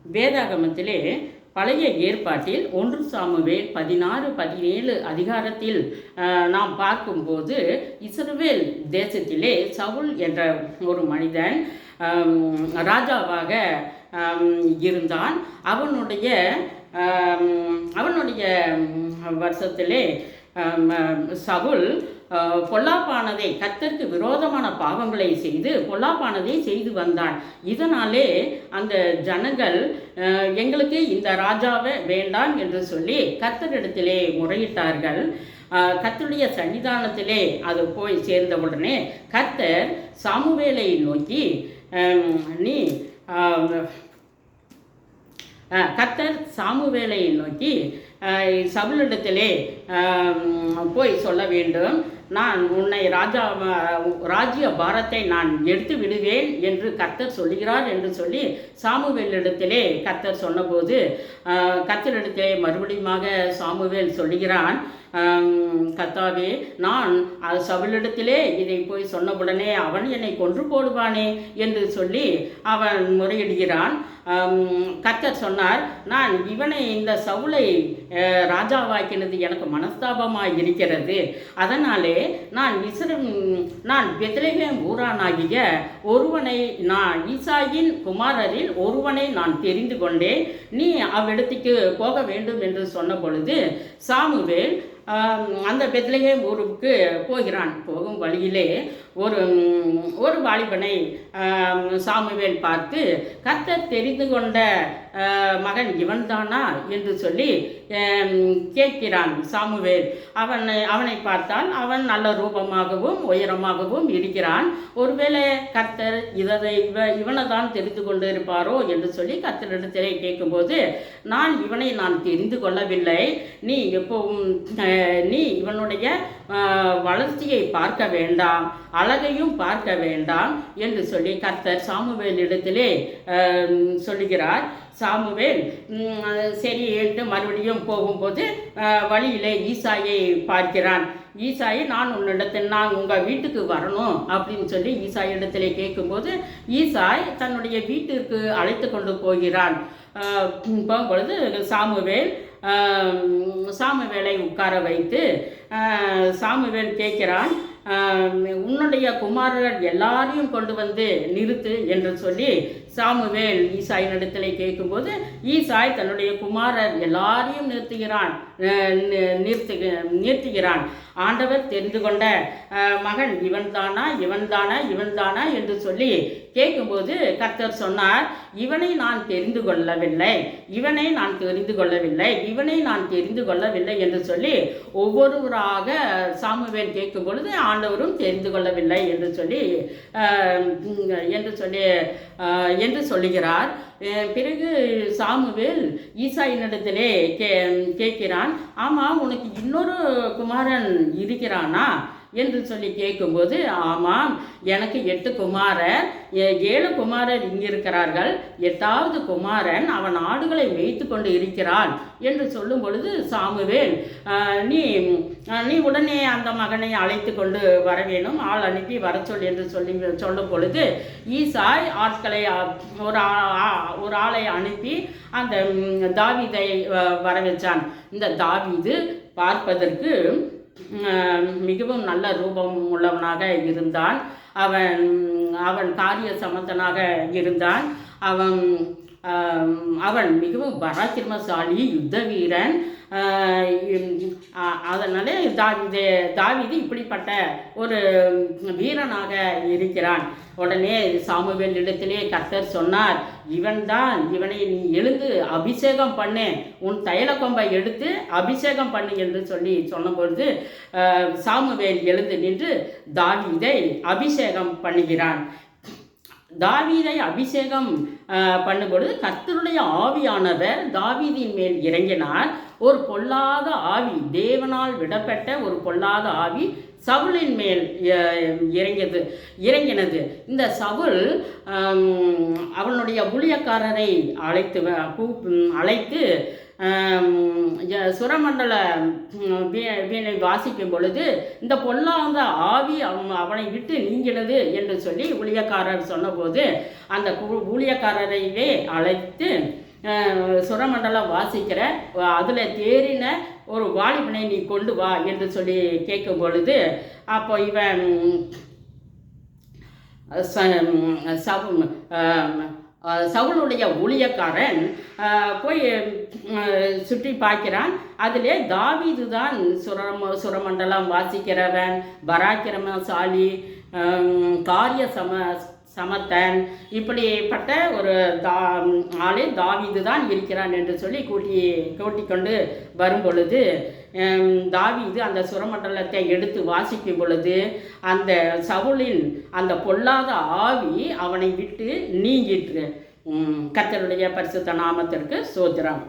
வேதாகமத்திலே பழைய ஏற்பாட்டில் 1 சாமுவேல் 16-17 அதிகாரத்தில் நாம் பார்க்கும்போது இஸ்ரவேல் தேசத்திலே சவுல் என்ற ஒரு மனிதன் ராஜாவாக இருந்தான். அவனுடைய வருஷத்திலே சவுல் பொல்லாப்பானதை கர்த்தருக்கு விரோதமான பாவங்களை செய்து பொல்லாப்பானதை செய்து வந்தான். இதனாலே அந்த ஜனங்கள் எங்களுக்கு இந்த ராஜாவை வேண்டாம் என்று சொல்லி கர்த்தரிடத்திலே முறையிட்டார்கள். கர்த்தருடைய சன்னிதானத்திலே அது போய் சேர்ந்தவுடனே கர்த்தர் சாமுவேலை நோக்கி கர்த்தர் சாமுவேலை நோக்கி சவுலிடத்திலே போய் சொல்ல வேண்டும், நான் உன்னை ராஜ்ய பாரத்தை நான் எடுத்து விடுவேன் என்று கர்த்தர் சொல்லுகிறார் என்று சொல்லி சாமுவேலிடத்திலே கர்த்தர் சொன்னபோது கர்த்தரிடத்திலே மறுபடியுமாக சாமுவேல் சொல்லுகிறான், கர்த்தாவே, நான் சவுலிடத்திலே இதை போய் சொன்னவுடனே அவன் என்னை கொன்று போடுவானே என்று சொல்லி அவன் முறையிடுகிறான். கர்த்தர் சொன்னார், நான் இந்த சவுலை ராஜாவாக்கினது எனக்கு மனஸ்தாபமாக இருக்கிறது. அதனாலே நான் பெத்லெகேம் ஊரானாகிய ஒருவனை ஈசாயின் குமாரரில் ஒருவனை நான் தெரிந்து கொண்டேன், நீ அவ்விடத்துக்கு போக வேண்டும் என்று சொன்ன பொழுது சாமுவேல் அந்த பெத்லெகேம் ஊருக்கு போகிறான். போகும் வழியிலே ஒரு வாலிபனை சாமுவேல் பார்த்து, கர்த்தர் தெரிந்து கொண்ட மகன் இவன்தானா என்று சொல்லி கேட்கிறான் சாமுவேல். அவனை பார்த்தால் அவன் நல்ல ரூபமாகவும் உயரமாகவும் இருக்கிறான். ஒருவேளை கர்த்தர் இவனை தான் தெரிந்து கொண்டு இருப்பாரோ என்று சொல்லி கர்த்தரிடத்திலே கேட்கும்போது, இவனை நான் தெரிந்து கொள்ளவில்லை, நீ இவனுடைய வளர்ச்சியை பார்க்க வேண்டாம், அழகையும் பார்க்க வேண்டாம் என்று சொல்லி கர்த்தர் சாமுவேலிடத்திலே சொல்லுகிறார். சாமுவேல் சரி என்று மறுபடியும் போகும்போது வழியிலே ஈசாயை பார்க்கிறான். ஈசாயை, நான் உங்கள் வீட்டுக்கு வரணும் அப்படின்னு சொல்லி ஈசாயிடத்திலே கேட்கும்போது ஈசாய் தன்னுடைய வீட்டிற்கு அழைத்து கொண்டு போகிறான். போகும்பொழுது சாமுவேலை உட்கார வைத்து சாமுவேல் கேட்கிறான், உன்னுடைய குமாரர் எல்லாரையும் கொண்டு வந்து நிறுத்து என்று சொல்லி சாமுவேல் ஈசாயினிடத்திலே கேட்கும்போது ஈசாய் தன்னுடைய குமாரர் எல்லாரையும் நிறுத்துகிறான். ஆண்டவர் தெரிந்து கொண்ட மகன் இவன்தானா என்று சொல்லி கேட்கும்போது கர்த்தர் சொன்னார், இவனை நான் தெரிந்து கொள்ளவில்லை என்று சொல்லி ஒவ்வொருவராக சாமுவேல் கேட்கும் பொழுது ஆண்டவரும் தெரிந்து கொள்ளவில்லை என்று சொல்லுகிறார். பிறகு சாமுவேல் ஈசாயினிடத்திலே கேட்கிறான், ஆமாம், உனக்கு இன்னொரு குமாரன் இருக்கிறானா என்று சொல்லி கேட்கும்போது, ஆமாம், எனக்கு 8 குமாரர், 7 குமாரர் இங்கே இருக்கிறார்கள், 8வது குமாரன் அவன் ஆடுகளை மேய்த்து கொண்டு இருக்கிறான் என்று சொல்லும் பொழுது சாமுவேல், நீ உடனே அந்த மகனை அழைத்து கொண்டு வர வேணும், ஆள் அனுப்பி வர சொல் என்று சொல்லும் பொழுது ஈசாய் ஆட்களை ஒரு ஆளை அனுப்பி அந்த தாவீதை வர வச்சான். இந்த தாவீது பார்ப்பதற்கு மிகவும் நல்ல ரூபம் உள்ளவனாக இருந்தான். அவன் காரிய சமந்தனாக இருந்தான். அவன் மிகவும் பராக்கிரமசாலி, யுத்த வீரன். அதனால தாவீது இப்படிப்பட்ட ஒரு வீரனாக இருக்கிறான். உடனே சாமுவேல் இடத்திலே கர்த்தர் சொன்னார், இவனை நீ எழுந்து அபிஷேகம் பண்ணு, உன் தைல கொம்பை எடுத்து அபிஷேகம் பண்ணு என்று சொல்லி சொன்னபொழுது சாமுவேல் எழுந்து நின்று தாவீதை அபிஷேகம் பண்ணுகிறான். தாவீதை அபிஷேகம் பண்ணும்பொழுது கர்த்தருடைய ஆவியானவர் தாவீதின் மேல் இறங்கினார். ஒரு பொல்லாத ஆவி, தேவனால் விடப்பட்ட ஒரு பொல்லாத ஆவி சவுலின் மேல் இறங்கினது. இந்த சவுல் அவனுடைய ஊழியக்காரரை அழைத்து சுரமண்டல வீணை வாசிக்கும் பொழுது இந்த பொல்லாத ஆவி அவனை விட்டு நீங்கினது என்று சொல்லி ஊழியக்காரர் சொன்னபோது அந்த ஊழியக்காரரையே அழைத்து சுரமண்டலம் வாசிக்கிற அதில் தேறின ஒரு வாலிபனை நீ கொண்டு வா என்று சொல்லி கேட்கும் பொழுது அப்போ இவன் சவுளுடைய ஊழியக்காரன் போய் சுற்றி பார்க்கிறான். அதிலே தாவீது தான் சுரமண்டலம் வாசிக்கிறவன், பராக்கிரமசாலி, காரிய சமத்தன், இப்படிப்பட்ட ஒரு ஆளே தாவீது தான் இருக்கிறான் என்று சொல்லி கூட்டிக்கொண்டு வரும் பொழுது தாவீது அந்த சுரமண்டலத்தை எடுத்து வாசிக்கும் பொழுது அந்த சவுலின் அந்த பொல்லாத ஆவி அவனை விட்டு நீங்கிற்று. கர்த்தருடைய பரிசுத்த நாமத்திற்கு ஸ்தோத்திரம்.